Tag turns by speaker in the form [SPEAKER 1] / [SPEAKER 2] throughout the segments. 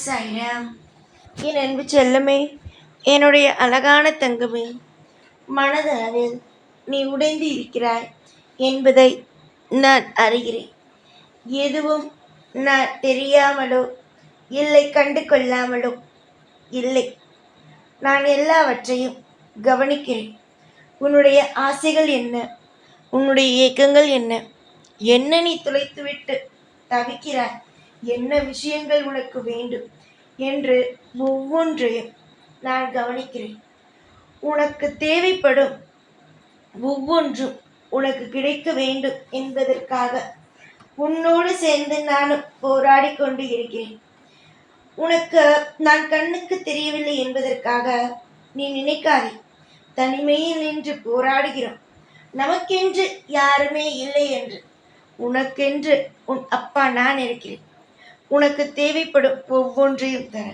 [SPEAKER 1] சாய்ராம். என் அன்பு செல்லமே, என்னுடைய அழகான தங்கமே, மனதளவில் நீ உடைந்து இருக்கிறாய் என்பதை நான் அறிகிறேன். எதுவும் நான் தெரியாமலோ இல்லை கண்டு கொள்ளாமலோ இல்லை, நான் எல்லாவற்றையும் கவனிக்கிறேன். உன்னுடைய ஆசைகள் என்ன, உன்னுடைய ஏக்கங்கள் என்ன, என்ன நீ துளைத்துவிட்டு தவிக்கிறாய், என்ன விஷயங்கள் உனக்கு வேண்டும் என்று ஒவ்வொன்றையும் நான் கவனிக்கிறேன். உனக்கு தேவைப்படும் ஒவ்வொன்றும் உனக்கு கிடைக்க வேண்டும் என்பதற்காக உன்னோடு சேர்ந்து நானும் போராடி கொண்டு இருக்கிறேன். உனக்கு நான் கண்ணுக்கு தெரியவில்லை என்பதற்காக நீ நினைக்காதே. தனிமையில் நின்று போராடுகிறோம், நமக்கென்று யாருமே இல்லை என்று. உனக்கென்று உன் அப்பா நான் இருக்கிறேன். உனக்கு தேவைப்படும் ஒவ்வொன்றையும் தர.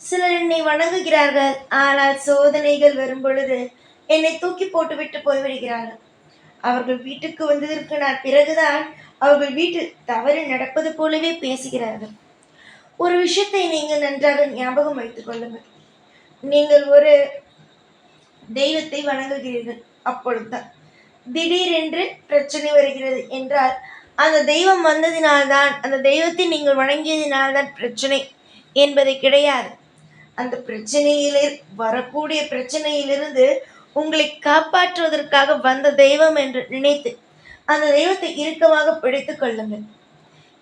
[SPEAKER 1] சிலர் என்னை வணங்குகிறார்கள், ஆனால் சோதனைகள் வரும் பொழுது என்னை தூக்கி போட்டுவிட்டு போய்விடுகிறார்கள். அவர்கள் வீட்டுக்கு வந்ததற்கு நான் பிறகுதான் அவர்கள் வீட்டில் தவறு நடப்பது போலவே பேசுகிறார்கள். ஒரு விஷயத்தை நீங்கள் நன்றாக ஞாபகம் வைத்துக் கொள்ளுங்கள். நீங்கள் ஒரு தெய்வத்தை வணங்குகிறீர்கள், அப்பொழுதுதான் திடீரென்று பிரச்சனை வருகிறது என்றால் அந்த தெய்வம் வந்ததினால்தான், அந்த தெய்வத்தை நீங்கள் வணங்கியதினால்தான் பிரச்சனை என்பதை கிடையாது. அந்த பிரச்சனையிலே வரக்கூடிய பிரச்சனையிலிருந்து உங்களை காப்பாற்றுவதற்காக வந்த தெய்வம் என்று நினைத்து அந்த தெய்வத்தை இறுக்கமாக பிடித்துக் கொள்ளுங்கள்.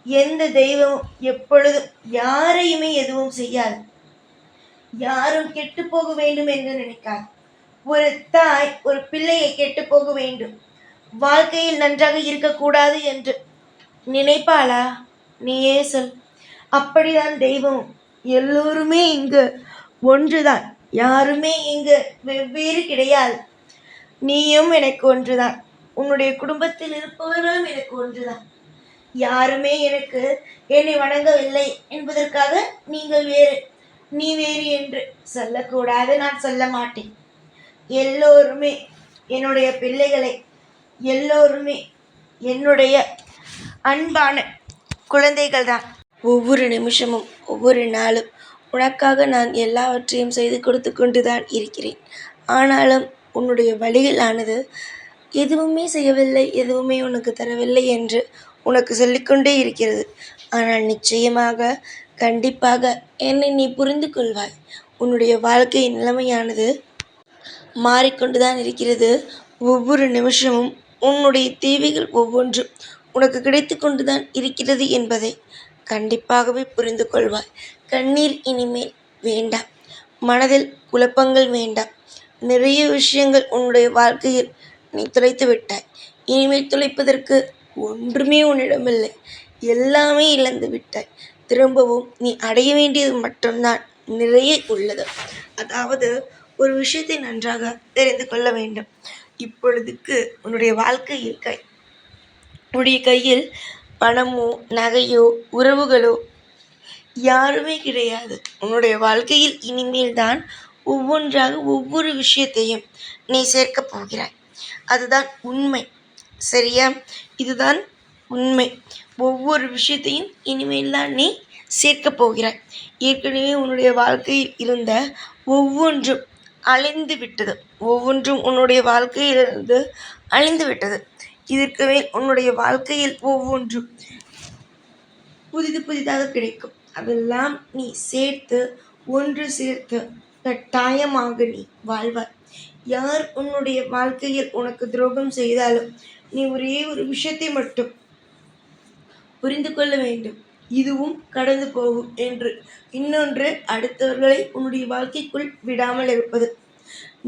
[SPEAKER 1] எந்த தெய்வமும் எப்பொழுதும் யாரையுமே எதுவும் செய்யாது. யாரும் கெட்டு போக வேண்டும் என்று நினைக்காது. ஒரு தாய் ஒரு பிள்ளையை கெட்டு போக வேண்டும், வாழ்க்கையில் நன்றாக இருக்கக்கூடாது என்று நினைப்பாளா? நீயே சொல். அப்படிதான் தெய்வம். எல்லோருமே இங்கு ஒன்றுதான், யாருமே இங்கு வெவ்வேறு கிடையாது. நீயும் எனக்கு ஒன்றுதான், உன்னுடைய குடும்பத்தில் இருப்பவர்களும் எனக்கு ஒன்றுதான். யாருமே என்னை வணங்கவில்லை என்பதற்காக நீங்கள் வேறு, நீ வேறு என்று சொல்லக்கூடாது. நான் சொல்ல மாட்டேன். எல்லோருமே என்னுடைய பிள்ளைகளை, எல்லோருமே என்னுடைய அன்பான குழந்தைகள் தான். ஒவ்வொரு நிமிஷமும் ஒவ்வொரு நாளும் உனக்காக நான் எல்லாவற்றையும் செய்து கொடுத்து கொண்டு தான் இருக்கிறேன். ஆனாலும் உன்னுடைய வழிகளானது எதுவுமே செய்யவில்லை, எதுவுமே உனக்கு தரவில்லை என்று உனக்கு சொல்லிக்கொண்டே இருக்கிறது. ஆனால் நிச்சயமாக கண்டிப்பாக என்னை நீ புரிந்து கொள்வாய். உன்னுடைய வாழ்க்கை நிலைமையானது மாறிக்கொண்டுதான் இருக்கிறது. ஒவ்வொரு நிமிஷமும் உன்னுடைய தேவைகள் ஒவ்வொன்றும் உனக்கு கிடைத்து கொண்டுதான் இருக்கிறது என்பதை கண்டிப்பாகவே புரிந்து கொள்வாய். கண்ணீர் இனிமேல் வேண்டாம், மனதில் குழப்பங்கள் வேண்டாம். நிறைய விஷயங்கள் உன்னுடைய வாழ்க்கையில் நீ துளைத்து விட்டாய். இனிமேல் துளைப்பதற்கு ஒன்றுமே உன்னிடமில்லை, எல்லாமே இழந்து விட்டாய். திரும்பவும் நீ அடைய வேண்டியது மட்டும்தான் நிறைய உள்ளது. அதாவது ஒரு விஷயத்தை நன்றாக தெரிந்து கொள்ள வேண்டும். இப்பொழுதுக்கு உன்னுடைய வாழ்க்கையில் உன்னுடைய கையில் பணமோ நகையோ உறவுகளோ யாருமே கிடையாது. உன்னுடைய வாழ்க்கையில் இனிமேல் தான் ஒவ்வொன்றாக ஒவ்வொரு விஷயத்தையும் நீ சேர்க்கப் போகிறாய். அதுதான் உண்மை, சரியா? இதுதான் உண்மை. ஒவ்வொரு விஷயத்தையும் இனிமேல் தான் நீ சேர்க்கப் போகிறாய். ஏற்கனவே உன்னுடைய வாழ்க்கையில் இருந்த ஒவ்வொன்றும் அழிந்து விட்டது. ஒவ்வொன்றும் உன்னுடைய வாழ்க்கையிலிருந்து அழிந்து விட்டது. இதற்கு மேல் உன்னுடைய வாழ்க்கையில் ஒவ்வொன்றும் புதிதாக கிடைக்கும். அதெல்லாம் நீ சேர்த்து ஒன்று சேர்த்து கட்டாயமாக நீ வாழ்வாய். யார் உன்னுடைய வாழ்க்கையில் உனக்கு துரோகம் செய்தாலும் நீ ஒரே ஒரு விஷயத்தை மட்டும் புரிந்து கொள்ள வேண்டும், இதுவும் கடந்து போகும் என்று. இன்னொன்று, அடுத்தவர்களை உன்னுடைய வாழ்க்கைக்குள் விடாமல் இருப்பது.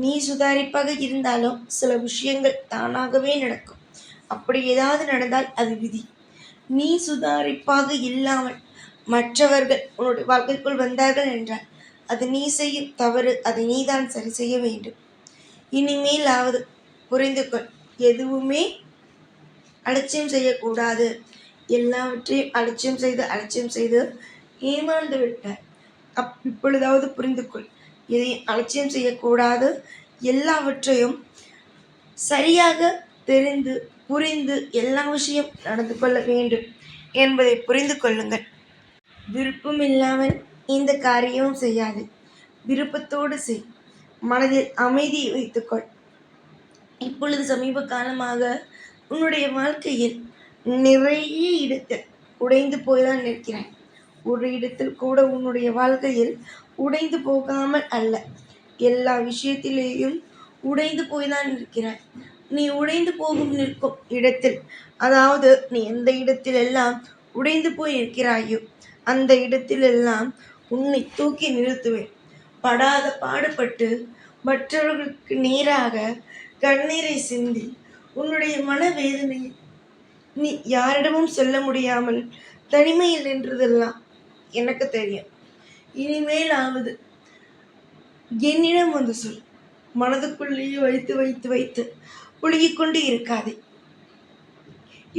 [SPEAKER 1] நீ சுதாரிப்பாக இருந்தாலும் சில விஷயங்கள் தானாகவே நடக்கும். அப்படி ஏதாவது நடந்தால் அது விதி. நீ சுதாரிப்பாக இல்லாமல் மற்றவர்கள் உன்னுடைய வாழ்க்கைக்குள் வந்தார்கள் என்றால் அது நீ செய்யும் தவறு, அதை நீதான் சரி செய்ய வேண்டும். இனிமேலாவது புரிந்து கொள். எதுவுமே அலட்சியம் செய்யக்கூடாது. எல்லாவற்றையும் அலட்சியம் செய்து ஏமாந்து விட்டாய். இப்பொழுதாவது புரிந்து கொள். எதையும் அலட்சியம் செய்யக்கூடாது. எல்லாவற்றையும் சரியாக தெரிந்து புரிந்து எல்லா விஷயம் நடந்து கொள்ள வேண்டும் என்பதை புரிந்து கொள்ளுங்கள். விருப்பம் இல்லாமல் இந்த காரியமும் செய்யாது. விருப்பத்தோடு செய். மனதில் அமைதியை வைத்துக்கொள். இப்பொழுது சமீப காலமாக உன்னுடைய வாழ்க்கையில் நிறைய இடத்தில் உடைந்து போய்தான் நிற்கிறாய். ஒரு இடத்தில் கூட உன்னுடைய வாழ்க்கையில் உடைந்து போகாமல் அல்ல, எல்லா விஷயத்திலேயும் உடைந்து போய்தான் இருக்கிறாய். நீ உடைந்து போகும் நிற்கும் இடத்தில், அதாவது நீ எந்த இடத்திலெல்லாம் உடைந்து போய் இருக்கிறாயோ அந்த இடத்திலெல்லாம் உன்னை தூக்கி நிறுத்துவேன். படாத பாடுபட்டு மற்றவர்களுக்கு நேராக கண்ணீரை சிந்தி உன்னுடைய மனவேதனையை நீ யாரிடமும் சொல்ல முடியாமல் தனிமையில் நின்றதெல்லாம் எனக்கு தெரியும். இனிமேலாவது என்னிடம் வந்து சொல். மனதுக்குள்ளேயே வைத்து வைத்து வைத்து புழுகிக் கொண்டு இருக்காதே.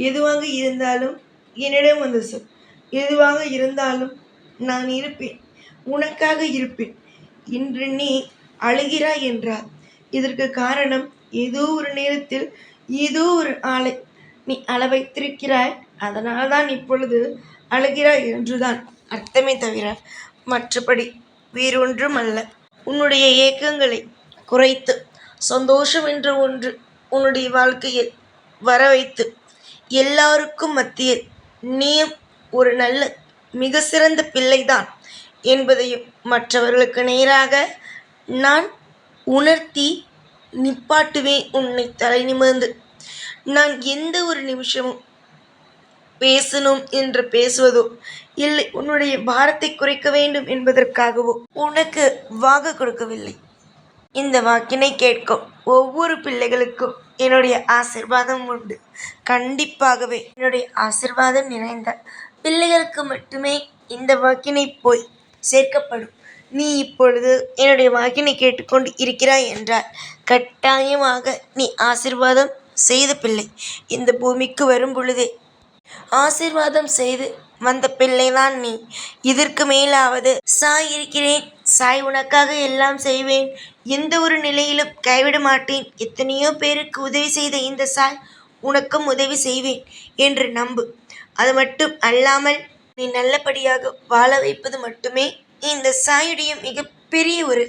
[SPEAKER 1] எதுவாக இருந்தாலும் என்னிடம் வந்து சொல். எதுவாக இருந்தாலும் நான் இருப்பேன், உனக்காக இருப்பேன். இன்று நீ அழுகிறாய் என்றால் இதற்கு காரணம் ஏதோ ஒரு நேரத்தில் ஏதோ ஒரு ஆளை நீ அள வைத்திருக்கிறாய். அதனால்தான் இப்பொழுது அழுகிறாய் என்றுதான் அர்த்தமே தவிர மற்றபடி வேறொன்றும் அல்ல. உன்னுடைய ஏக்கங்களை குறைத்து சந்தோஷம் என்ற ஒன்று உன்னுடைய வாழ்க்கையில் வர வைத்து எல்லாருக்கும் மத்தியில் நீயும் ஒரு நல்ல மிக சிறந்த பிள்ளைதான் என்பதையும் மற்றவர்களுக்கு நேராக நான் உணர்த்தி நிப்பாட்டுவேன். உன்னை தலை நிமிர்ந்து நான் எந்த ஒரு நிமிஷமும் பேசணும் என்று பேசுவதோ இல்லை உன்னுடைய பாரத்தை குறைக்க வேண்டும் என்பதற்காகவோ உனக்கு வாக்கு கொடுக்கவில்லை. இந்த வாக்கினை கேட்கும் ஒவ்வொரு பிள்ளைகளுக்கும் என்னுடைய ஆசிர்வாதம் உண்டு. கண்டிப்பாகவே என்னுடைய ஆசிர்வாதம் நிறைந்த பிள்ளைகளுக்கு மட்டுமே இந்த வாக்கினை போய் சேர்க்கப்படும். நீ இப்பொழுது என்னுடைய வாக்கினை கேட்டுக்கொண்டு இருக்கிறாய் என்றால் கட்டாயமாக நீ ஆசிர்வாதம் செய்த பிள்ளை. இந்த பூமிக்கு வரும் பொழுதே ஆசீர்வாதம் செய்து வந்த பிள்ளைதான் நீ. இதற்கு மேலாவது சாய் இருக்கிறேன், சாய் உனக்காக எல்லாம் செய்வேன், எந்த ஒரு நிலையிலும் கைவிட மாட்டேன், எத்தனையோ பேருக்கு உதவி செய்த இந்த சாய் உனக்கும் உதவி செய்வேன் என்று நம்பு. அது மட்டும் அல்லாமல் நீ நல்லபடியாக வாழ வைப்பது மட்டுமே இந்த சாயுடைய மிகப்பெரிய ஒரு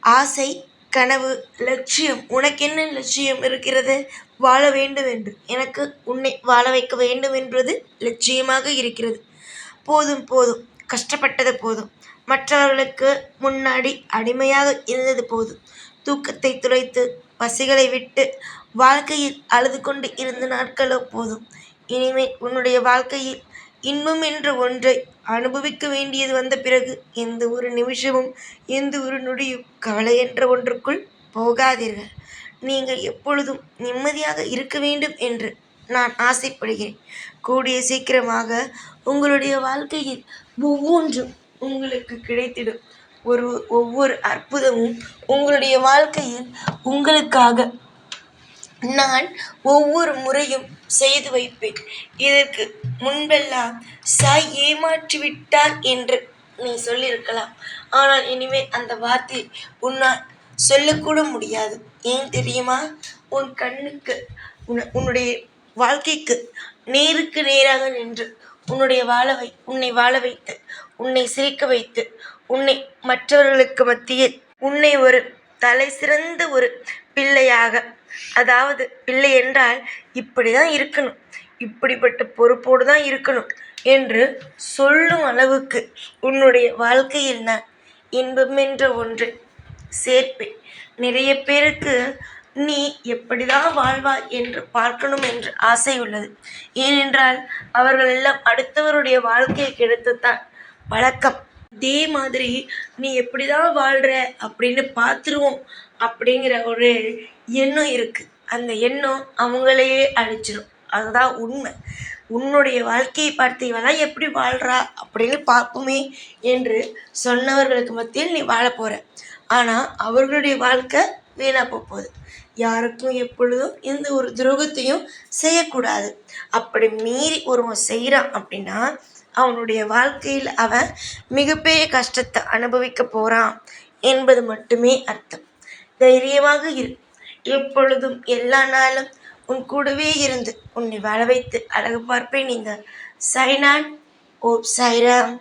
[SPEAKER 1] ஆசை, கனவு, லட்சியம். உனக்கு என்ன லட்சியம் இருக்கிறது? வாழ வேண்டும் என்று. எனக்கு உன்னை வாழ வைக்க வேண்டும் என்பது லட்சியமாக இருக்கிறது. போதும் போதும், கஷ்டப்பட்டது போதும், மற்றவர்களுக்கு முன்னாடி அடிமையாக இருந்தது போதும். தூக்கத்தை துளைத்து பசிகளை விட்டு வாழ்க்கையில் அழுது கொண்டு இருந்த நாட்களோ போதும். இனிமேல் உன்னுடைய வாழ்க்கையில் இன்பம் என்ற ஒன்றை அனுபவிக்க வேண்டியது வந்த பிறகு எந்த ஒரு நிமிஷமும் எந்த ஒரு நொடியும் கவலை என்ற ஒன்றுக்குள் போகாதீர்கள். நீங்கள் எப்பொழுதும் நிம்மதியாக இருக்க வேண்டும் என்று நான் ஆசைப்படுகிறேன். கூடிய சீக்கிரமாக உங்களுடைய வாழ்க்கையில் ஒவ்வொன்றும் உங்களுக்கு கிடைத்திடும். ஒவ்வொரு அற்புதமும் உங்களுடைய வாழ்க்கையில் உங்களுக்காக நான் ஒவ்வொரு முறையும் செய்து வைப்பேன். இதற்கு முன்பெல்லாம் சாய் ஏமாற்றிவிட்டார் என்று நீ சொல்லியிருக்கலாம். ஆனால் இனிமேல் அந்த வார்த்தை உன்னால் சொல்லக்கூட முடியாது. ஏன் தெரியுமா? உன் கண்ணுக்கு உன்னுடைய வாழ்க்கைக்கு நேருக்கு நேராக நின்று உன்னை வாழ வைத்து உன்னை சிரிக்க வைத்து உன்னை மற்றவர்களுக்கு மத்தியில் உன்னை ஒரு தலை சிறந்த ஒரு பிள்ளையாக, அதாவது பிள்ளை என்றால் இப்படி தான் இருக்கணும், இப்படிப்பட்ட பொறுப்போடு தான் இருக்கணும் என்று சொல்லும் அளவுக்கு உன்னுடைய வாழ்க்கையில் நான் இன்பம் என்ற ஒன்றை சேர்ப்பேன். நிறைய பேருக்கு நீ எப்படிதான் வாழ்வாய் என்று பார்க்கணும் என்று ஆசை உள்ளது. ஏனென்றால் அவர்கள் எல்லாம் அடுத்தவருடைய வாழ்க்கையை கெடுத்துத்தான் பழக்கம். அதே மாதிரி நீ எப்படிதான் வாழ்கிற அப்படின்னு பார்த்துருவோம் அப்படிங்கிற ஒரு எண்ணம் இருக்குது. அந்த எண்ணம் அவங்களையே அழிச்சிடும். அதுதான் உண்மை. உன்னுடைய வாழ்க்கையை பார்த்து இவெல்லாம் எப்படி வாழ்கிறா அப்படின்னு பார்ப்போமே என்று சொன்னவர்களுக்கு மத்தியில் நீ வாழ போகிற. ஆனால் அவர்களுடைய வாழ்க்கை வீணாக போகுது. யாருக்கும் எப்பொழுதும் எந்த ஒரு துரோகத்தையும் செய்யக்கூடாது. அப்படி மீறி ஒருவன் செய்கிறான் அப்படின்னா அவனுடைய வாழ்க்கையில் அவன் மிகப்பெரிய கஷ்டத்தை அனுபவிக்க போகிறான் என்பது மட்டுமே அர்த்தம். தைரியமாக இரு. எப்பொழுதும் எல்லா நாளும் உன் கூடவே இருந்து உன்னை வாழ வைத்து அழகு பார்ப்பேன். இந்த சாய்நாத். ஓம் சாய்ராம்.